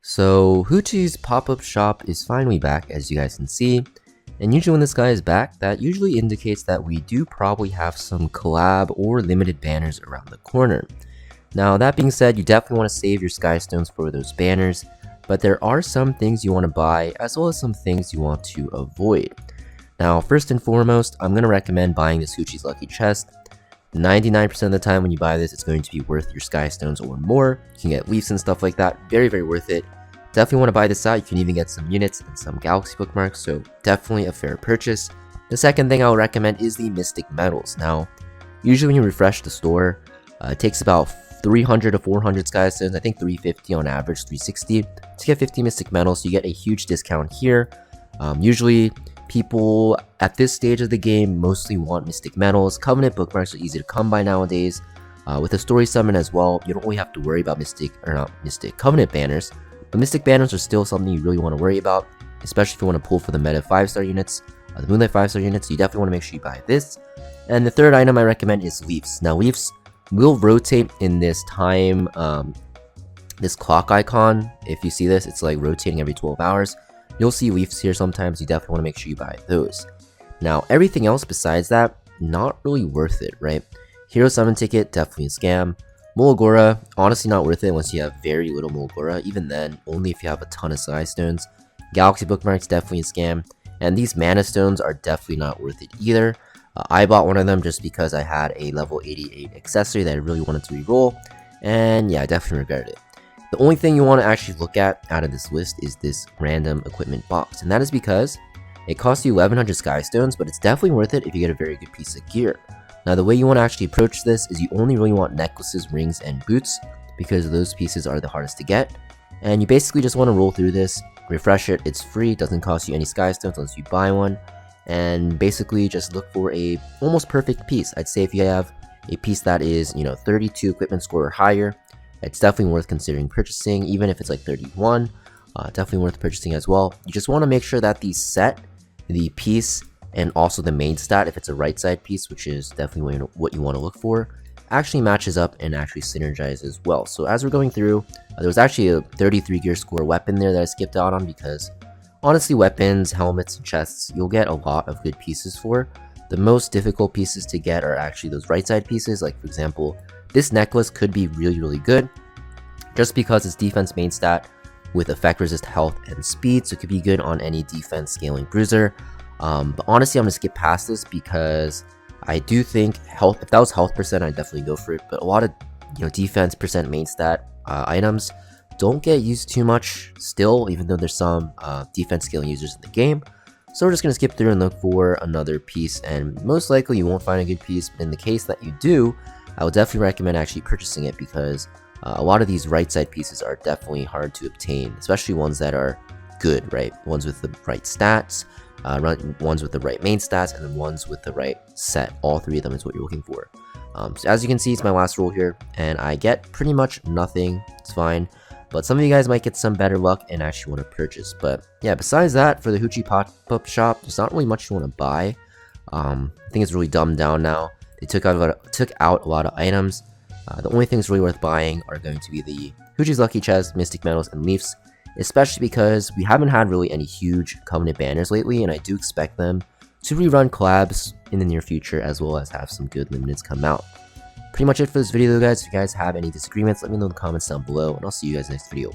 So HUCHE's pop-up shop is finally back, as you guys can see, and usually when this guy is back, that usually indicates that we do probably have some collab or limited banners around the corner. Now that being said, you definitely want to save your skystones for those banners, but there are some things you want to buy as well as some things you want to avoid. Now first and foremost, I'm going to recommend buying this HUCHE's Lucky Chest. 99% of the time when you buy this, it's going to be worth your skystones or more. You can get leaves and stuff like that, very worth it. Definitely want to buy this out. You can even get some units and some galaxy bookmarks, so definitely a fair purchase. The second thing I would recommend is the mystic medals. Now, usually when you refresh the store, it takes about 300 to 400 skystones, I think 350 on average, 360 to get 50 mystic medals. So you get a huge discount here. Usually people at this stage of the game mostly want mystic medals. Covenant bookmarks are easy to come by nowadays. With a story summon as well, you don't really have to worry about covenant banners. But mystic banners are still something you really want to worry about, especially if you want to pull for the meta 5-star units, the Moonlight 5-star units. So you definitely want to make sure you buy this. And the third item I recommend is leaves. Now leaves will rotate in this time, this clock icon. If you see this, it's like rotating every 12 hours. You'll see leaves here sometimes. You definitely want to make sure you buy those. Now everything else besides that, not really worth it, right? Hero summon ticket, definitely a scam. Mulagora, honestly not worth it unless you have very little Mulagora. Even then, only if you have a ton of skystones. Galaxy bookmarks, definitely a scam. And these mana stones are definitely not worth it either. I bought one of them just because I had a level 88 accessory that I really wanted to reroll. And yeah, I definitely regretted it. The only thing you want to actually look at out of this list is this random equipment box. And that is because it costs you 1100 skystones, but it's definitely worth it if you get a very good piece of gear. Now the way you want to actually approach this is you only really want necklaces, rings, and boots because those pieces are the hardest to get. And you basically just want to roll through this, refresh it, it's free, doesn't cost you any skystones unless you buy one. And basically just look for a almost perfect piece. I'd say if you have a piece that is, 32 equipment score or higher, it's definitely worth considering purchasing, even if it's like 31, definitely worth purchasing as well. You just want to make sure that the set, the piece, and also the main stat, if it's a right side piece, which is definitely what you want to look for, actually matches up and actually synergizes as well. So as we're going through, there was actually a 33 gear score weapon there that I skipped out on because honestly weapons, helmets, and chests, you'll get a lot of good pieces for. The most difficult pieces to get are actually those right side pieces. Like for example, this necklace could be really good just because it's defense main stat with effect resist, health, and speed, so it could be good on any defense scaling bruiser. But honestly, I'm gonna skip past this because I do think health, if that was health percent, I'd definitely go for it. But a lot of defense percent main stat items don't get used too much still, even though there's some defense scaling users in the game. So we're just gonna skip through and look for another piece, and most likely you won't find a good piece. But in the case that you do, I would definitely recommend actually purchasing it because a lot of these right side pieces are definitely hard to obtain, especially ones that are good, right? Ones with the right stats, ones with the right main stats, and then ones with the right set. All three of them is what you're looking for. So as you can see, it's my last roll here, and I get pretty much nothing. It's fine, but some of you guys might get some better luck and actually want to purchase. But yeah, besides that, for the HUCHE pop-up shop, there's not really much you want to buy. I think it's really dumbed down now. They took out a lot of items. The only things really worth buying are going to be the HUCHE's Lucky Chest, Mystic Medals, and Leafs, especially because we haven't had really any huge Covenant banners lately, and I do expect them to rerun collabs in the near future as well as have some good limiteds come out. Pretty much it for this video though, guys. If you guys have any disagreements, let me know in the comments down below, and I'll see you guys next video.